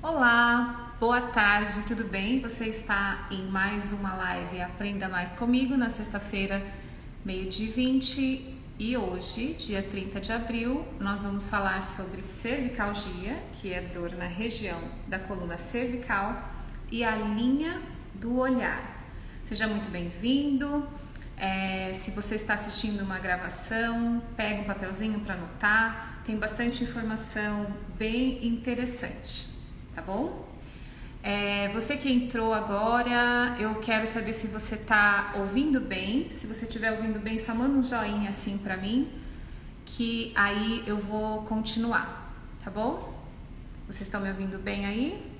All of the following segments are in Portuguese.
Olá, boa tarde, tudo bem? Você está em mais uma live Aprenda Mais Comigo na sexta-feira, meio-dia 20, e hoje, dia 30 de abril, nós vamos falar sobre cervicalgia, que é dor na região da coluna cervical, e a linha do olhar. Seja muito bem-vindo. Se você está assistindo uma gravação, pega um papelzinho para anotar, tem bastante informação bem interessante, tá bom? Você que entrou agora, eu quero saber se você está ouvindo bem. Se você estiver ouvindo bem, só manda um joinha assim para mim, que aí eu vou continuar, tá bom? Vocês estão me ouvindo bem aí?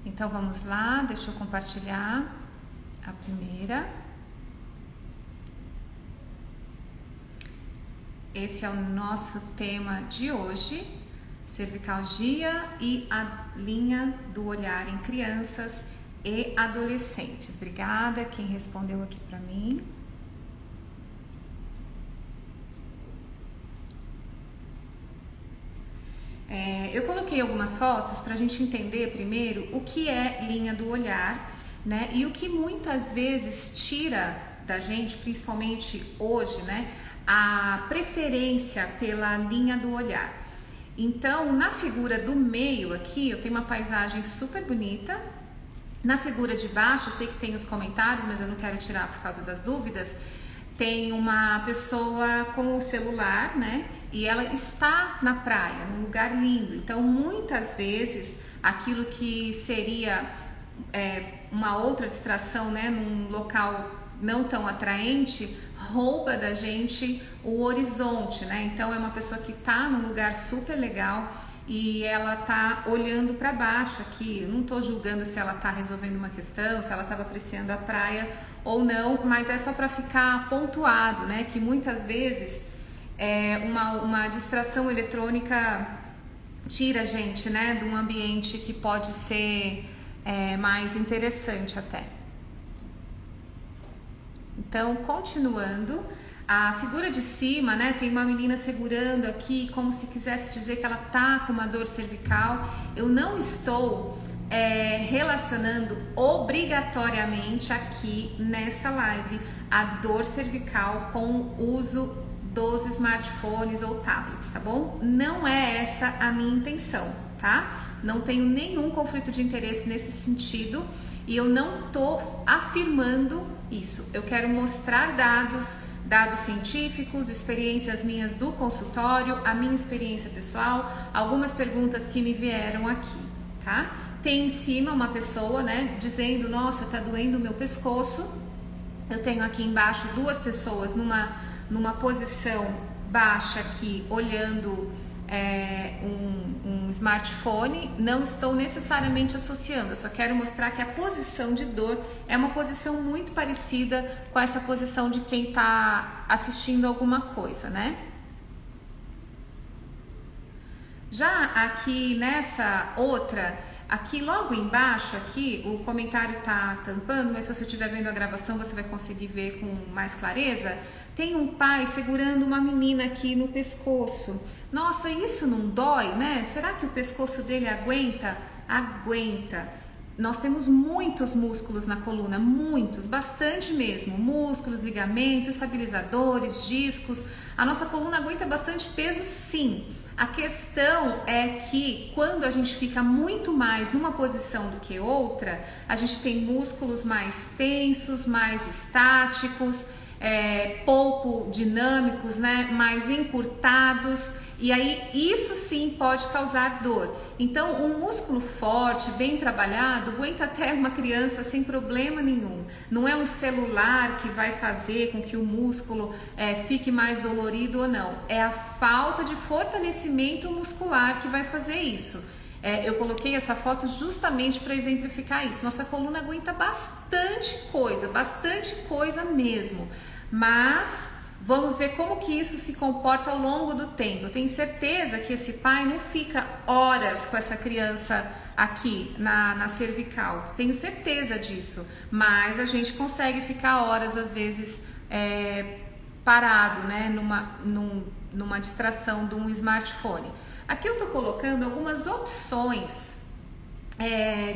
Então vamos lá, deixa eu compartilhar a primeira. Esse é o nosso tema de hoje, cervicalgia e a linha do olhar em crianças e adolescentes. Obrigada quem respondeu aqui para mim. Eu coloquei algumas fotos para a gente entender primeiro o que é linha do olhar, né? E o que muitas vezes tira da gente, principalmente hoje, né? A preferência pela linha do olhar. Então, na figura do meio aqui, eu tenho uma paisagem super bonita. Na figura de baixo, eu sei que tem os comentários, mas eu não quero tirar por causa das dúvidas. Tem uma pessoa com o celular, né? E ela está na praia, num lugar lindo. Então, muitas vezes, aquilo que seria uma outra distração, né? Num local não tão atraente, rouba da gente o horizonte, né? Então, é uma pessoa que está num lugar super legal e ela tá olhando para baixo aqui. Eu não estou julgando se ela está resolvendo uma questão, se ela estava apreciando a praia ou não, mas é só para ficar pontuado, né? Que muitas vezes uma distração eletrônica tira a gente, né? De um ambiente que pode ser mais interessante até. Então, continuando, a figura de cima, né, tem uma menina segurando aqui, como se quisesse dizer que ela tá com uma dor cervical. Eu não estou relacionando obrigatoriamente aqui nessa live a dor cervical com o uso dos smartphones ou tablets, tá bom? Não é essa a minha intenção, tá? Não tenho nenhum conflito de interesse nesse sentido. E eu não estou afirmando isso. Eu quero mostrar dados científicos, experiências minhas do consultório, a minha experiência pessoal, algumas perguntas que me vieram aqui, tá? Tem em cima uma pessoa, né, dizendo, nossa, tá doendo o meu pescoço. Eu tenho aqui embaixo duas pessoas numa posição baixa aqui, olhando um smartphone. Não estou necessariamente associando, eu só quero mostrar que a posição de dor é uma posição muito parecida com essa posição de quem está assistindo alguma coisa, né? Já aqui nessa outra, aqui logo embaixo, aqui o comentário tá tampando, mas se você estiver vendo a gravação você vai conseguir ver com mais clareza. Tem um pai segurando uma menina aqui no pescoço. Nossa, isso não dói, né? Será que o pescoço dele aguenta? Aguenta. Nós temos muitos músculos na coluna, muitos, bastante mesmo. Músculos, ligamentos, estabilizadores, discos. A nossa coluna aguenta bastante peso, sim. A questão é que quando a gente fica muito mais numa posição do que outra, a gente tem músculos mais tensos, mais estáticos, pouco dinâmicos, né? Mais encurtados, e aí isso sim pode causar dor. Então um músculo forte, bem trabalhado, aguenta até uma criança sem problema nenhum. Não é um celular que vai fazer com que o músculo fique mais dolorido ou não, é a falta de fortalecimento muscular que vai fazer isso. Eu coloquei essa foto justamente para exemplificar isso. Nossa coluna aguenta bastante coisa mesmo. Mas vamos ver como que isso se comporta ao longo do tempo. Eu tenho certeza que esse pai não fica horas com essa criança aqui na cervical. Tenho certeza disso. Mas a gente consegue ficar horas, às vezes, parado, né, numa distração de um smartphone. Aqui eu tô colocando algumas opções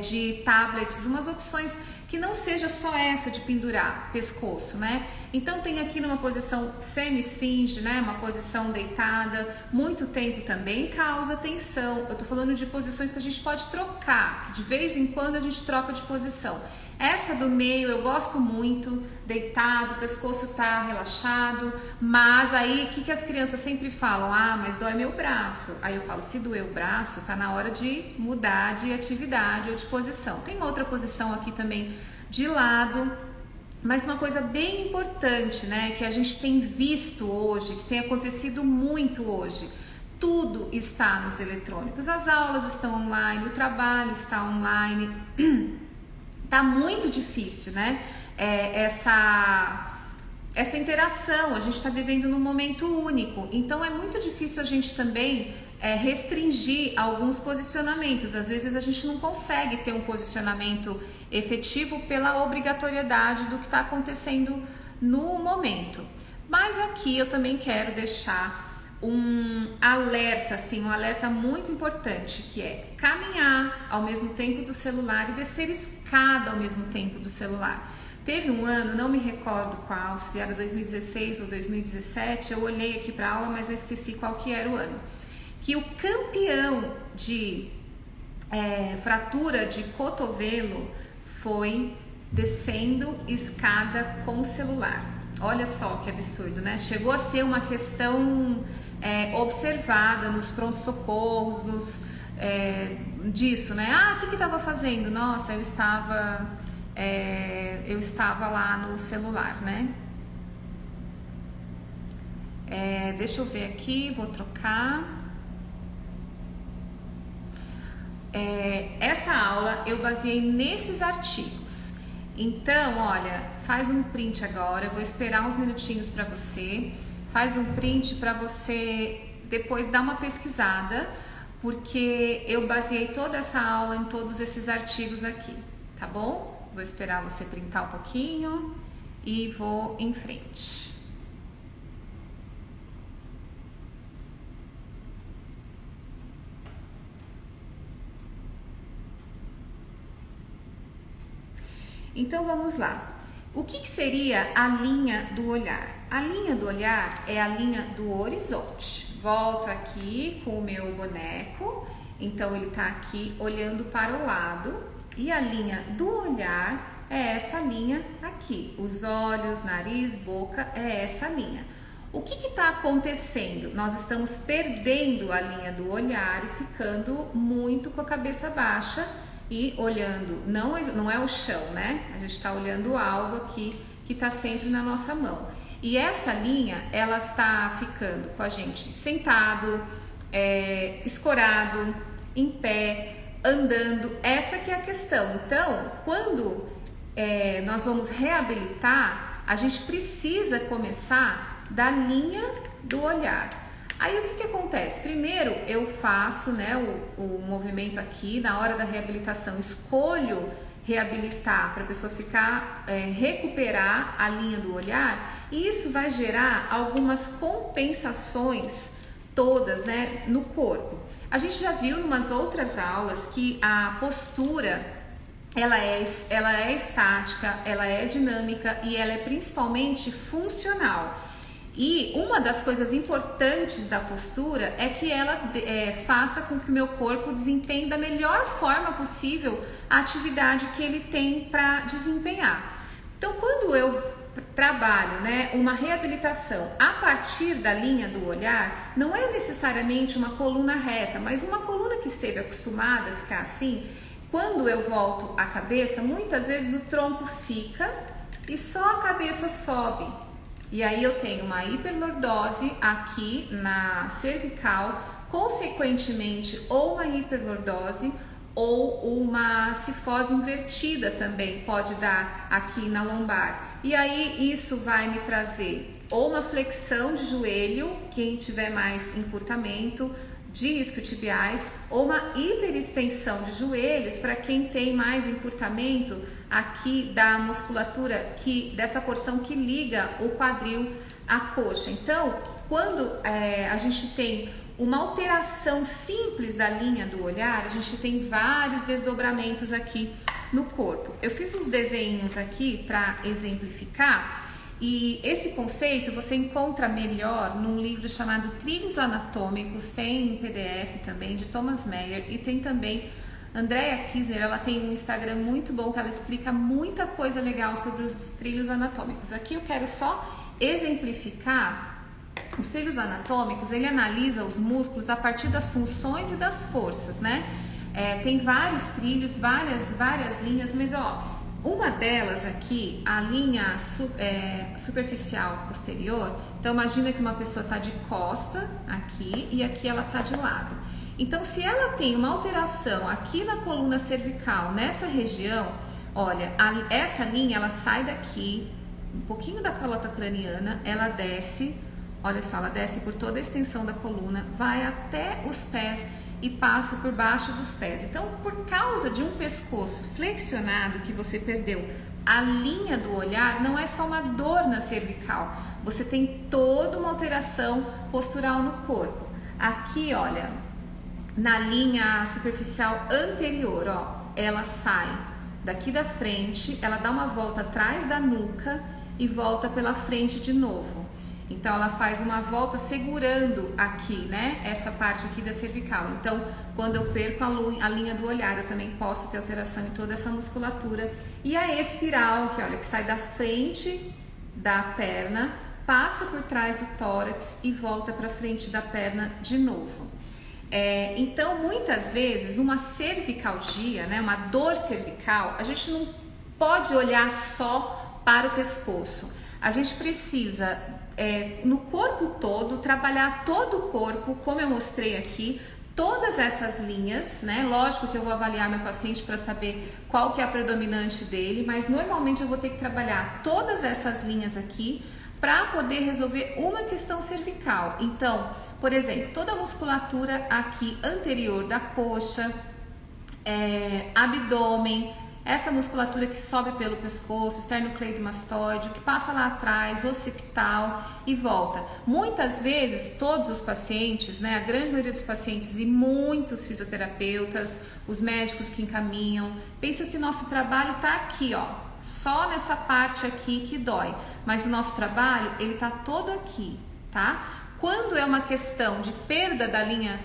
de tablets, umas opções que não seja só essa de pendurar pescoço, né? Então tem aqui numa posição semi-esfinge, né? Uma posição deitada, muito tempo também causa tensão. Eu tô falando de posições que a gente pode trocar, que de vez em quando a gente troca de posição. Essa do meio eu gosto muito, deitado, o pescoço tá relaxado, mas aí o que as crianças sempre falam? Ah, mas dói meu braço. Aí eu falo, se doer o braço, tá na hora de mudar de atividade ou de posição. Tem outra posição aqui também de lado, mas uma coisa bem importante, né, que a gente tem visto hoje, que tem acontecido muito hoje, tudo está nos eletrônicos, as aulas estão online, o trabalho está online. Tá muito difícil, né? Essa interação, a gente está vivendo num momento único, então é muito difícil a gente também restringir alguns posicionamentos. Às vezes a gente não consegue ter um posicionamento efetivo pela obrigatoriedade do que está acontecendo no momento. Mas aqui eu também quero deixar um alerta, assim, um alerta muito importante, que é caminhar ao mesmo tempo do celular e descer escada ao mesmo tempo do celular. Teve um ano, não me recordo qual, se era 2016 ou 2017, eu olhei aqui para a aula, mas eu esqueci qual que era o ano, que o campeão de fratura de cotovelo foi descendo escada com celular. Olha só que absurdo, né? Chegou a ser uma questão observada nos prontos-socorros, disso, né? Ah, o que estava fazendo? Nossa, eu estava lá no celular, né? Deixa eu ver aqui, vou trocar. Essa aula eu baseei nesses artigos. Então, olha, faz um print agora, eu vou esperar uns minutinhos para você. Faz um print para você depois dar uma pesquisada, porque eu baseei toda essa aula em todos esses artigos aqui, tá bom? Vou esperar você printar um pouquinho e vou em frente. Então vamos lá. O que seria a linha do olhar? A linha do olhar é a linha do horizonte. Volto aqui com o meu boneco, então ele está aqui olhando para o lado, e a linha do olhar é essa linha aqui. Os olhos, nariz, boca, é essa linha. O que está acontecendo? Nós estamos perdendo a linha do olhar e ficando muito com a cabeça baixa e olhando, não é o chão, né? A gente está olhando algo aqui que está sempre na nossa mão. E essa linha, ela está ficando com a gente sentado, escorado, em pé, andando. Essa que é a questão. Então, quando nós vamos reabilitar, a gente precisa começar da linha do olhar. Aí o que acontece? Primeiro eu faço, né, o movimento aqui, na hora da reabilitação, escolho reabilitar para a pessoa ficar, recuperar a linha do olhar, e isso vai gerar algumas compensações todas, né, no corpo. A gente já viu em umas outras aulas que a postura ela é estática, ela é dinâmica e ela é principalmente funcional. E uma das coisas importantes da postura é que ela faça com que o meu corpo desempenhe da melhor forma possível a atividade que ele tem para desempenhar. Então, quando eu trabalho, né, uma reabilitação a partir da linha do olhar, não é necessariamente uma coluna reta, mas uma coluna que esteve acostumada a ficar assim. Quando eu volto a cabeça, muitas vezes o tronco fica e só a cabeça sobe. E aí eu tenho uma hiperlordose aqui na cervical, consequentemente ou uma hiperlordose ou uma cifose invertida também pode dar aqui na lombar. E aí isso vai me trazer ou uma flexão de joelho, quem tiver mais encurtamento, de isquiotibiais, ou uma hiperextensão de joelhos para quem tem mais encurtamento aqui da musculatura, dessa porção que liga o quadril a coxa. Então, quando a gente tem uma alteração simples da linha do olhar, a gente tem vários desdobramentos aqui no corpo. Eu fiz uns desenhos aqui para exemplificar, e esse conceito você encontra melhor num livro chamado Trilhos Anatômicos, tem em PDF também, de Thomas Meyer, e tem também Andrea Kisner. Ela tem um Instagram muito bom que ela explica muita coisa legal sobre os trilhos anatômicos. Aqui eu quero só exemplificar. Os trilhos anatômicos, ele analisa os músculos a partir das funções e das forças, né? Tem vários trilhos, várias linhas, mas ó, uma delas aqui, a linha superficial posterior. Então imagina que uma pessoa está de costa aqui e aqui ela está de lado. Então se ela tem uma alteração aqui na coluna cervical, nessa região, olha, essa linha ela sai daqui, um pouquinho da calota craniana, ela desce. Olha só, ela desce por toda a extensão da coluna, vai até os pés e passa por baixo dos pés. Então, por causa de um pescoço flexionado que você perdeu a linha do olhar, não é só uma dor na cervical, você tem toda uma alteração postural no corpo. Aqui, olha, na linha superficial anterior, ó, ela sai daqui da frente, ela dá uma volta atrás da nuca e volta pela frente de novo. Então ela faz uma volta segurando aqui, né, essa parte aqui da cervical. Então quando eu perco a linha do olhar, eu também posso ter alteração em toda essa musculatura. E a espiral, que olha, que sai da frente da perna, passa por trás do tórax e volta para frente da perna de novo. Então muitas vezes uma cervicalgia, né, uma dor cervical, a gente não pode olhar só para o pescoço. A gente precisa no corpo todo, trabalhar todo o corpo, como eu mostrei aqui, todas essas linhas, né? Lógico que eu vou avaliar meu paciente para saber qual que é a predominante dele, mas normalmente eu vou ter que trabalhar todas essas linhas aqui para poder resolver uma questão cervical. Então, por exemplo, toda a musculatura aqui anterior da coxa, abdômen, essa musculatura que sobe pelo pescoço, esternocleidomastoide, que passa lá atrás, occipital e volta. Muitas vezes, todos os pacientes, né, a grande maioria dos pacientes e muitos fisioterapeutas, os médicos que encaminham, pensam que o nosso trabalho está aqui, ó, só nessa parte aqui que dói. Mas o nosso trabalho, ele está todo aqui, tá? Quando é uma questão de perda da linha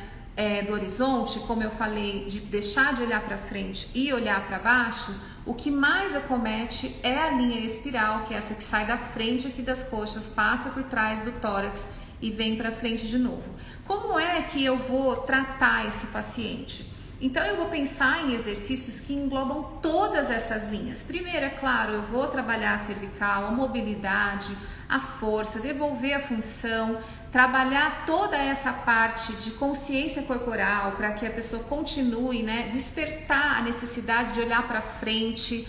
do horizonte, como eu falei, de deixar de olhar para frente e olhar para baixo, o que mais acomete é a linha espiral, que é essa que sai da frente aqui das coxas, passa por trás do tórax e vem para frente de novo. Como é que eu vou tratar esse paciente? Então eu vou pensar em exercícios que englobam todas essas linhas. Primeiro, é claro, eu vou trabalhar a cervical, a mobilidade, a força, devolver a função, trabalhar toda essa parte de consciência corporal para que a pessoa continue, né, despertar a necessidade de olhar para frente,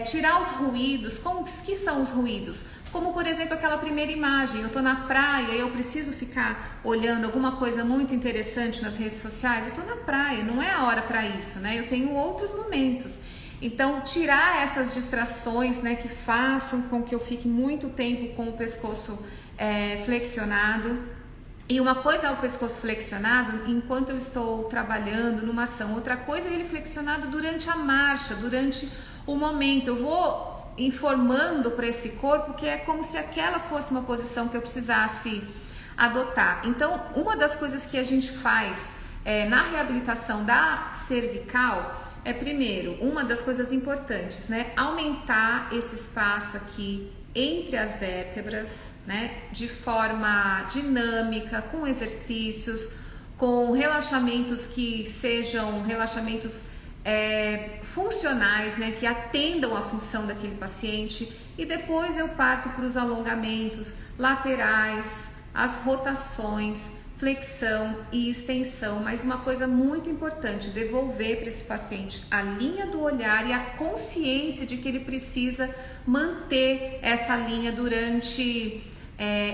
tirar os ruídos. Como que são os ruídos? Como, por exemplo, aquela primeira imagem, eu estou na praia e eu preciso ficar olhando alguma coisa muito interessante nas redes sociais. Eu estou na praia, não é a hora para isso, né? Eu tenho outros momentos. Então, tirar essas distrações, né, que façam com que eu fique muito tempo com o pescoço flexionado. E uma coisa é o pescoço flexionado enquanto eu estou trabalhando numa ação, outra coisa é ele flexionado durante a marcha, durante o momento. Eu vou informando para esse corpo que é como se aquela fosse uma posição que eu precisasse adotar. Então, uma das coisas que a gente faz na reabilitação da cervical primeiro, uma das coisas importantes, né, aumentar esse espaço aqui entre as vértebras, né, de forma dinâmica, com exercícios, com relaxamentos que sejam relaxamentos funcionais, né, que atendam a função daquele paciente, e depois eu parto para os alongamentos laterais, as rotações, flexão e extensão. Mas uma coisa muito importante, devolver para esse paciente a linha do olhar e a consciência de que ele precisa manter essa linha durante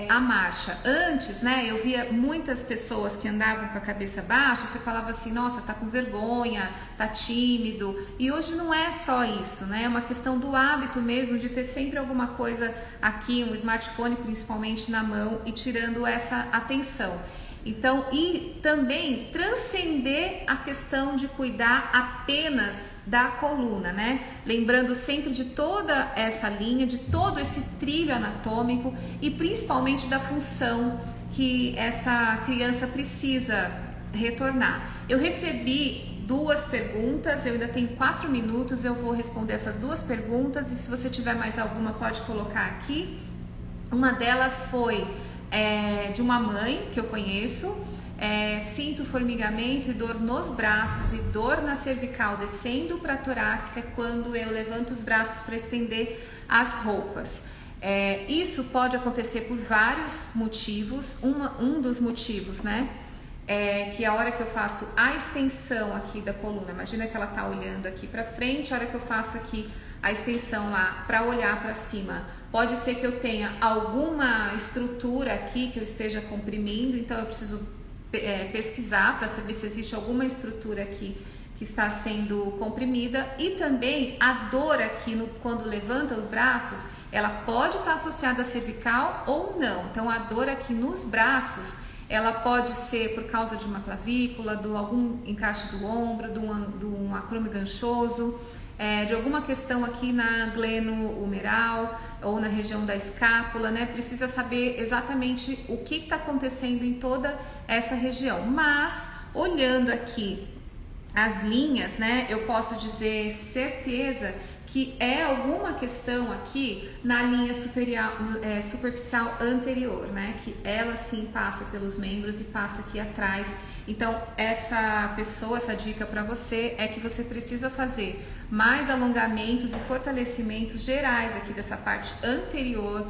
a marcha. Antes, né, eu via muitas pessoas que andavam com a cabeça baixa, você falava assim, nossa, tá com vergonha, tá tímido, e hoje não é só isso, né, é uma questão do hábito mesmo, de ter sempre alguma coisa aqui, um smartphone principalmente na mão e tirando essa atenção. Então, e também transcender a questão de cuidar apenas da coluna, né? Lembrando sempre de toda essa linha, de todo esse trilho anatômico e principalmente da função que essa criança precisa retornar. Eu recebi 2 perguntas, eu ainda tenho 4 minutos, eu vou responder essas 2 perguntas e se você tiver mais alguma pode colocar aqui. Uma delas foi de uma mãe que eu conheço, sinto formigamento e dor nos braços e dor na cervical descendo para a torácica quando eu levanto os braços para estender as roupas. Isso pode acontecer por vários motivos. Um dos motivos, né, que a hora que eu faço a extensão aqui da coluna, imagina que ela tá olhando aqui para frente, a hora que eu faço aqui a extensão lá para olhar para cima, pode ser que eu tenha alguma estrutura aqui que eu esteja comprimindo, então eu preciso pesquisar para saber se existe alguma estrutura aqui que está sendo comprimida. E também a dor aqui quando levanta os braços, ela pode estar associada à cervical ou não. Então a dor aqui nos braços, ela pode ser por causa de uma clavícula, de algum encaixe do ombro, de um acrome ganchoso, de alguma questão aqui na gleno-humeral ou na região da escápula, né? Precisa saber exatamente o que está acontecendo em toda essa região. Mas, olhando aqui as linhas, né? Eu posso dizer certeza que é alguma questão aqui na linha superficial anterior, né? Que ela sim passa pelos membros e passa aqui atrás. Então, essa dica para você é que você precisa fazer mais alongamentos e fortalecimentos gerais aqui dessa parte anterior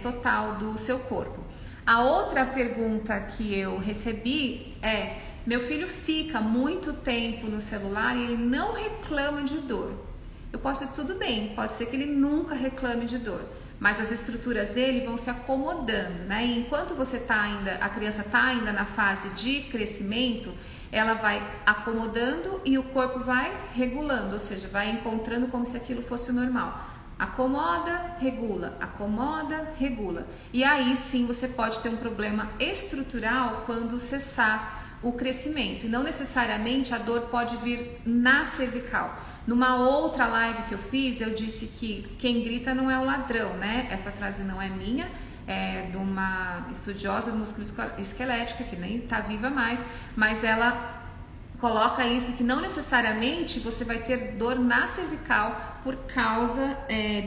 total do seu corpo. A outra pergunta que eu recebi é: meu filho fica muito tempo no celular e ele não reclama de dor. Eu posso dizer, tudo bem, pode ser que ele nunca reclame de dor, mas as estruturas dele vão se acomodando, né? E enquanto a criança está ainda na fase de crescimento, ela vai acomodando e o corpo vai regulando, ou seja, vai encontrando como se aquilo fosse o normal. Acomoda, regula, acomoda, regula. E aí sim você pode ter um problema estrutural quando cessar o crescimento. E não necessariamente a dor pode vir na cervical. Numa outra live que eu fiz, eu disse que quem grita não é o ladrão, né? Essa frase não é minha, é de uma estudiosa do músculo esquelético, que nem está viva mais, mas ela coloca isso, que não necessariamente você vai ter dor na cervical por causa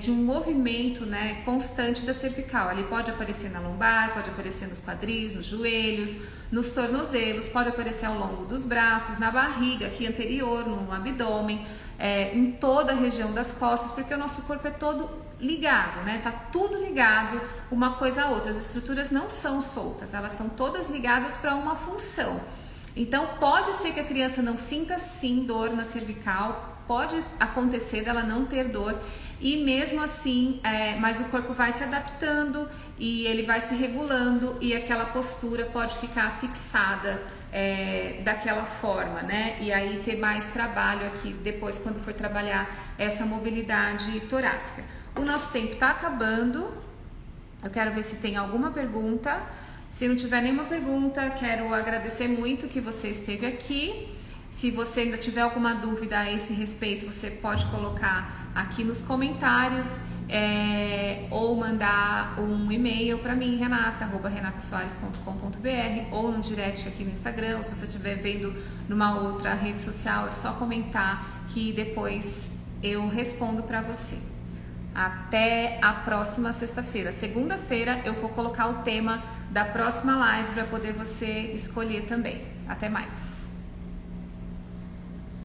de um movimento, né, constante da cervical. Ele pode aparecer na lombar, pode aparecer nos quadris, nos joelhos, nos tornozelos, pode aparecer ao longo dos braços, na barriga aqui anterior, no abdômen, em toda a região das costas, porque o nosso corpo é todo ligado, né? Tá tudo ligado uma coisa a outra. As estruturas não são soltas, elas são todas ligadas para uma função. Então pode ser que a criança não sinta sim dor na cervical, pode acontecer dela não ter dor e mesmo assim, mas o corpo vai se adaptando e ele vai se regulando e aquela postura pode ficar fixada daquela forma, né? E aí ter mais trabalho aqui depois quando for trabalhar essa mobilidade torácica. O nosso tempo está acabando, eu quero ver se tem alguma pergunta. Se não tiver nenhuma pergunta, quero agradecer muito que você esteve aqui. Se você ainda tiver alguma dúvida a esse respeito, você pode colocar aqui nos comentários ou mandar um e-mail para mim, renata@renatasoares.com.br, ou no direct aqui no Instagram, ou se você estiver vendo numa outra rede social, é só comentar que depois eu respondo para você. Até a próxima sexta-feira. Segunda-feira eu vou colocar o tema da próxima live para poder você escolher também. Até mais!